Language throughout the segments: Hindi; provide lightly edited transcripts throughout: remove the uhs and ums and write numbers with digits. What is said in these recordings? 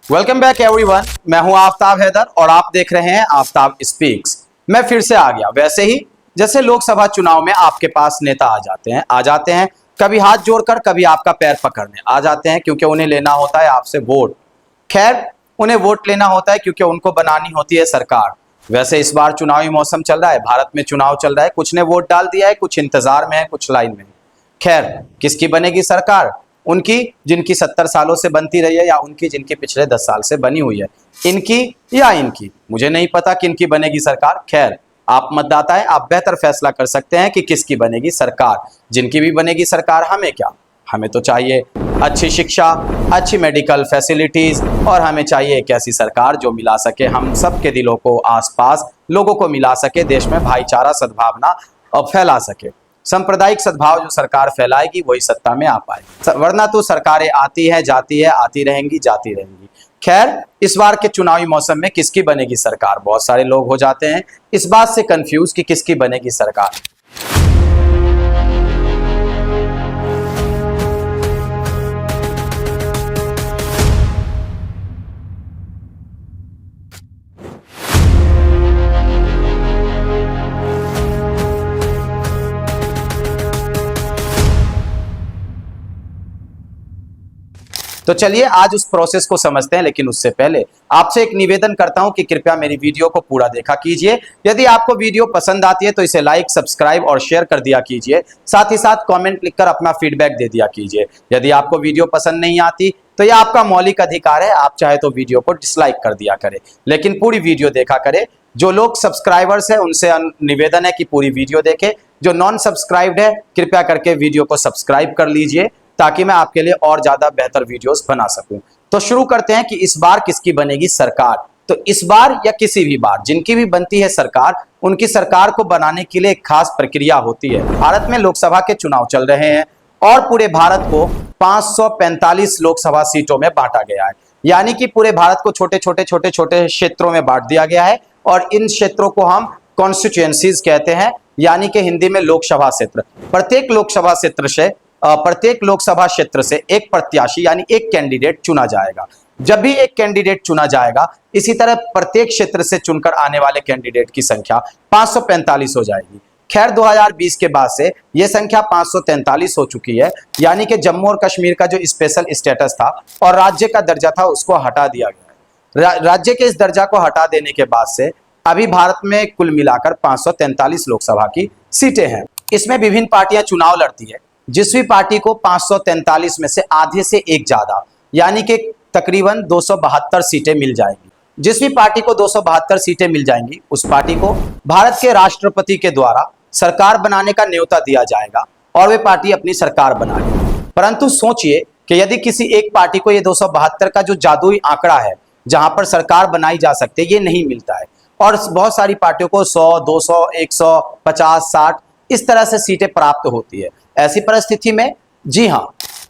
Welcome back everyone. मैं हूं आफ्ताब हैदर और आप देख रहे हैं आफ्ताब स्पीक्स। मैं फिर से आ गया, वैसे ही जैसे लोकसभा चुनाव में आपके पास नेता आ जाते हैं कभी हाथ जोड़कर, कभी आपका पैर पकड़ने आ जाते हैं, क्योंकि उन्हें लेना होता है आपसे वोट। खैर, उन्हें वोट लेना होता है क्योंकि उनको बनानी होती है सरकार। वैसे इस बार चुनावी मौसम चल रहा है, भारत में चुनाव चल रहा है, कुछ ने वोट डाल दिया है, कुछ इंतजार में है, कुछ लाइन में है। खैर, किसकी बनेगी सरकार? उनकी जिनकी 70 सालों से बनती रही है, या उनकी जिनकी पिछले 10 साल से बनी हुई है? इनकी या इनकी? मुझे नहीं पता किनकी बनेगी सरकार। खैर, आप मतदाता हैं, आप बेहतर फैसला कर सकते हैं कि किसकी बनेगी सरकार। जिनकी भी बनेगी सरकार, हमें क्या, हमें तो चाहिए अच्छी शिक्षा, अच्छी मेडिकल फैसिलिटीज, और हमें चाहिए एक ऐसी सरकार जो मिला सके हम सबके दिलों को, आसपास लोगों को मिला सके, देश में भाईचारा सद्भावना फैला सके। सांप्रदायिक सद्भाव जो सरकार फैलाएगी वही सत्ता में आ पाएगी, वरना तो सरकारें आती है जाती है, आती रहेंगी जाती रहेंगी। खैर, इस बार के चुनावी मौसम में किसकी बनेगी सरकार, बहुत सारे लोग हो जाते हैं इस बात से कंफ्यूज कि किसकी बनेगी सरकार। तो चलिए आज उस प्रोसेस को समझते हैं, लेकिन उससे पहले आपसे एक निवेदन करता हूं कि कृपया मेरी वीडियो को पूरा देखा कीजिए। यदि आपको वीडियो पसंद आती है तो इसे लाइक, सब्सक्राइब और शेयर कर दिया कीजिए। साथ ही साथ कमेंट लिखकर अपना फीडबैक दे दिया कीजिए। यदि आपको वीडियो पसंद नहीं आती तो यह आपका मौलिक अधिकार है, आप चाहे तो वीडियो को डिसलाइक कर दिया करें, लेकिन पूरी वीडियो देखा करें। जो लोग सब्सक्राइबर्स हैं उनसे निवेदन है कि पूरी वीडियो देखें। जो नॉन सब्सक्राइब्ड है, कृपया करके वीडियो को सब्सक्राइब कर लीजिए ताकि मैं आपके लिए और ज्यादा बेहतर वीडियोस बना सकूं। तो शुरू करते हैं कि इस बार किसकी बनेगी सरकार। तो इस बार या किसी भी बार जिनकी भी बनती है सरकार, उनकी सरकार को बनाने के लिए एक खास प्रक्रिया होती है। भारत में लोकसभा के चुनाव चल रहे हैं और पूरे भारत को 545 लोकसभा सीटों में बांटा गया है। यानी कि पूरे भारत को छोटे छोटे क्षेत्रों में बांट दिया गया है, और इन क्षेत्रों को हम कॉन्स्टिट्यूएंसीज कहते हैं, यानी कि हिंदी में लोकसभा क्षेत्र। प्रत्येक लोकसभा क्षेत्र से एक प्रत्याशी यानी एक कैंडिडेट चुना जाएगा। जब भी एक कैंडिडेट चुना जाएगा, इसी तरह प्रत्येक क्षेत्र से चुनकर आने वाले कैंडिडेट की संख्या 545 हो जाएगी। खैर, 2020 के बाद से यह संख्या 543 हो चुकी है, यानी कि जम्मू और कश्मीर का जो स्पेशल स्टेटस था और राज्य का दर्जा था उसको हटा दिया गया है। राज्य के इस दर्जा को हटा देने के बाद से अभी भारत में कुल मिलाकर 543 लोकसभा की सीटें हैं। इसमें विभिन्न पार्टियां चुनाव लड़ती है। जिस भी पार्टी को 543 में से आधे से एक ज्यादा, यानी कि तकरीबन 272 सीटें मिल जाएंगी, जिस भी पार्टी को 272 सीटें मिल जाएंगी, उस पार्टी को भारत के राष्ट्रपति के द्वारा सरकार बनाने का न्योता दिया जाएगा और वे पार्टी अपनी सरकार बनाएगी। परंतु सोचिए कि यदि किसी एक पार्टी को ये 272 का जो जादुई आंकड़ा है जहां पर सरकार बनाई जा सकती है, ये नहीं मिलता है, और बहुत सारी पार्टियों को 100, 200, 150, 60 इस तरह से सीटें प्राप्त होती है। ऐसी परिस्थिति में जी हां,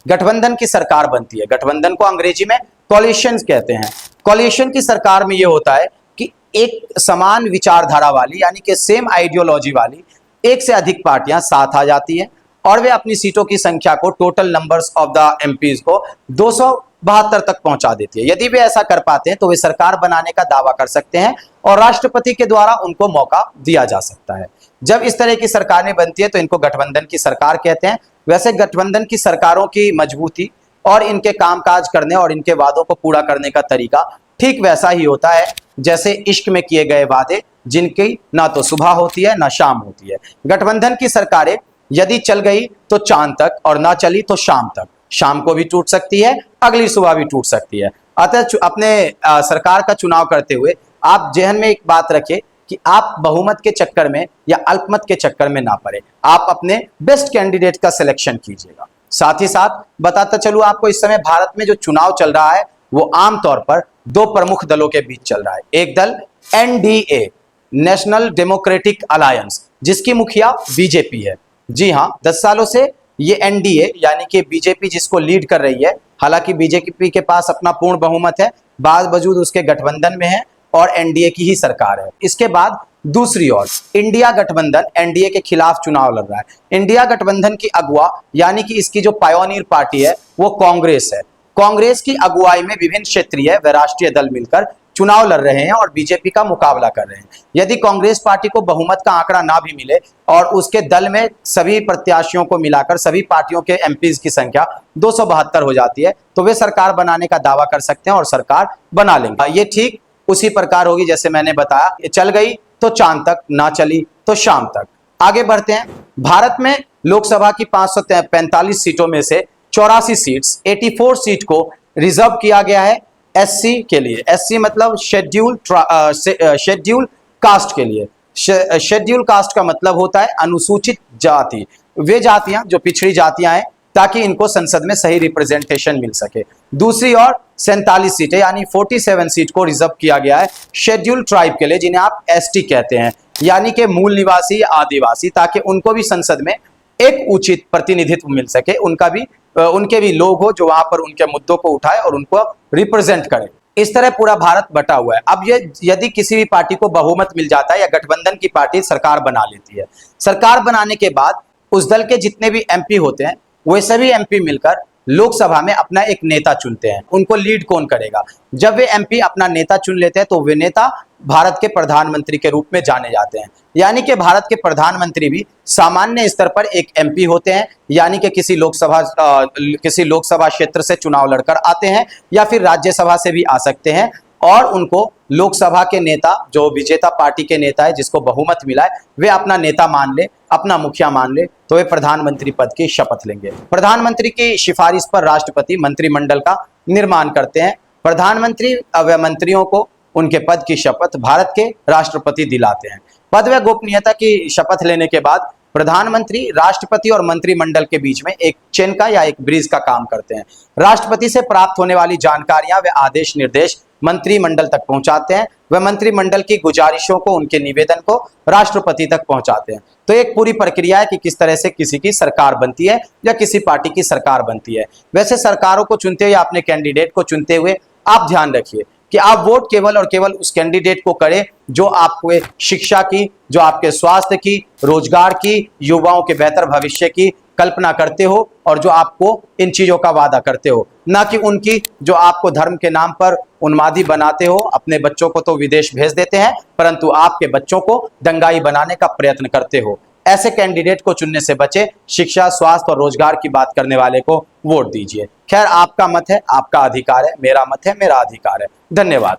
गठबंधन की सरकार बनती है। गठबंधन को अंग्रेजी में कोलिशन कहते हैं। कोलिशन की सरकार में यह होता है कि एक समान विचारधारा वाली, यानी कि सेम आइडियोलॉजी वाली एक से अधिक पार्टियां साथ आ जाती हैं और वे अपनी सीटों की संख्या को, total numbers of the MPs को 272 तक पहुंचा देती है। यदि वे ऐसा कर पाते हैं तो वे सरकार बनाने का दावा कर सकते हैं और राष्ट्रपति के द्वारा उनको मौका दिया जा सकता है। जब इस तरह की सरकारें बनती है तो इनको गठबंधन की सरकार कहते हैं। वैसे गठबंधन की सरकारों की मजबूती और इनके कामकाज करने और इनके वादों को पूरा करने का तरीका ठीक वैसा ही होता है जैसे इश्क में किए गए वादे, जिनकी ना तो सुबह होती है ना शाम होती है। गठबंधन की सरकारें यदि चल गई तो चांद तक, और ना चली तो शाम तक। शाम को भी टूट सकती है, अगली सुबह भी टूट सकती है। अतः अपने सरकार का चुनाव करते हुए आप जहन में एक बात रखें कि आप बहुमत के चक्कर में या अल्पमत के चक्कर में ना पड़े। आप अपने बेस्ट कैंडिडेट का सिलेक्शन कीजिएगा। साथ ही साथ बताता चलूं आपको, इस समय भारत में जो चुनाव चल रहा है वो आमतौर पर दो प्रमुख दलों के बीच चल रहा है। एक दल एनडीए, नेशनल डेमोक्रेटिक अलायंस, जिसकी मुखिया बीजेपी है। जी हां, 10 सालों से ये एनडीए यानी कि बीजेपी जिसको लीड कर रही है, हालांकि बीजेपी के पास अपना पूर्ण बहुमत है, बावजूद उसके गठबंधन में है और एनडीए की ही सरकार है। इसके बाद दूसरी ओर इंडिया गठबंधन एनडीए के खिलाफ चुनाव लड़ रहा है। इंडिया गठबंधन की अगुवा यानी कि इसकी जो पायोनियर पार्टी है वो कांग्रेस है। कांग्रेस की अगुवाई में विभिन्न क्षेत्रीय व राष्ट्रीय दल मिलकर चुनाव लड़ रहे हैं और बीजेपी का मुकाबला कर रहे हैं। यदि कांग्रेस पार्टी को बहुमत का आंकड़ा ना भी मिले और उसके दल में सभी प्रत्याशियों को मिलाकर सभी पार्टियों के एमपीज की संख्या 272 हो जाती है, तो वे सरकार बनाने का दावा कर सकते हैं और सरकार बना लेंगे। ये ठीक उसी प्रकार होगी जैसे मैंने बताया, चल गई तो चांद तक, ना चली तो शाम तक। आगे बढ़ते हैं। भारत में लोकसभा की 545 सीटों में से 84 सीट्स 84 सीट को रिजर्व किया गया है एससी के लिए। एससी मतलब शेड्यूल कास्ट के लिए। शेड्यूल कास्ट का मतलब होता है अनुसूचित जाति, वे जातियां जो पिछड़ी जातियां हैं, ताकि इनको संसद में सही रिप्रेजेंटेशन मिल सके। दूसरी ओर 47 सीटें यानी 47 सीट को रिजर्व किया गया है शेड्यूल ट्राइब के लिए, जिन्हें आप एसटी कहते हैं, यानी कि मूल निवासी आदिवासी, ताकि उनको भी संसद में एक उचित प्रतिनिधित्व मिल सके, उनके भी लोग हो जो वहां पर उनके मुद्दों को उठाए और उनको रिप्रेजेंट करे। इस तरह पूरा भारत बटा हुआ है। अब ये यदि किसी भी पार्टी को बहुमत मिल जाता है या गठबंधन की पार्टी सरकार बना लेती है, सरकार बनाने के बाद उस दल के जितने भी एमपी होते हैं वे सभी एमपी मिलकर लोकसभा में अपना एक नेता चुनते हैं। उनको लीड कौन करेगा? जब वे एमपी अपना नेता चुन लेते हैं तो वे नेता भारत के प्रधानमंत्री के रूप में जाने जाते हैं। यानी कि भारत के प्रधानमंत्री भी सामान्य स्तर पर एक एमपी होते हैं, यानी कि किसी लोकसभा क्षेत्र से चुनाव लड़कर आते हैं या फिर राज्यसभा से भी आ सकते हैं, और उनको लोकसभा के नेता, जो विजेता पार्टी के नेता है जिसको बहुमत मिला है, वे अपना नेता मान ले, अपना मुखिया मान ले, तो वे प्रधानमंत्री पद की शपथ लेंगे। प्रधानमंत्री की सिफारिश पर राष्ट्रपति मंत्रिमंडल का निर्माण करते हैं। प्रधानमंत्री व मंत्रियों को उनके पद की शपथ भारत के राष्ट्रपति दिलाते हैं। पद व गोपनीयता की शपथ लेने के बाद प्रधानमंत्री राष्ट्रपति और मंत्रिमंडल के बीच में एक चेन का या एक ब्रिज का काम करते हैं। राष्ट्रपति से प्राप्त होने वाली जानकारियां व आदेश निर्देश मंत्रिमंडल तक पहुंचाते हैं, व मंत्रिमंडल की गुजारिशों को, उनके निवेदन को राष्ट्रपति तक पहुंचाते हैं। तो एक पूरी प्रक्रिया है कि किस तरह से किसी की सरकार बनती है या किसी पार्टी की सरकार बनती है। वैसे सरकारों को चुनते हुए, अपने कैंडिडेट को चुनते हुए आप ध्यान रखिए कि आप वोट केवल और केवल उस कैंडिडेट को करें जो आपको शिक्षा की, जो आपके स्वास्थ्य की, रोजगार की, युवाओं के बेहतर भविष्य की कल्पना करते हो और जो आपको इन चीजों का वादा करते हो, ना कि उनकी जो आपको धर्म के नाम पर उन्मादी बनाते हो। अपने बच्चों को तो विदेश भेज देते हैं, परंतु आपके बच्चों को दंगाई बनाने का प्रयत्न करते हो। ऐसे कैंडिडेट को चुनने से बचे। शिक्षा, स्वास्थ्य और रोजगार की बात करने वाले को वोट दीजिए। खैर, आपका मत है, आपका अधिकार है, मेरा मत है, मेरा अधिकार है। धन्यवाद।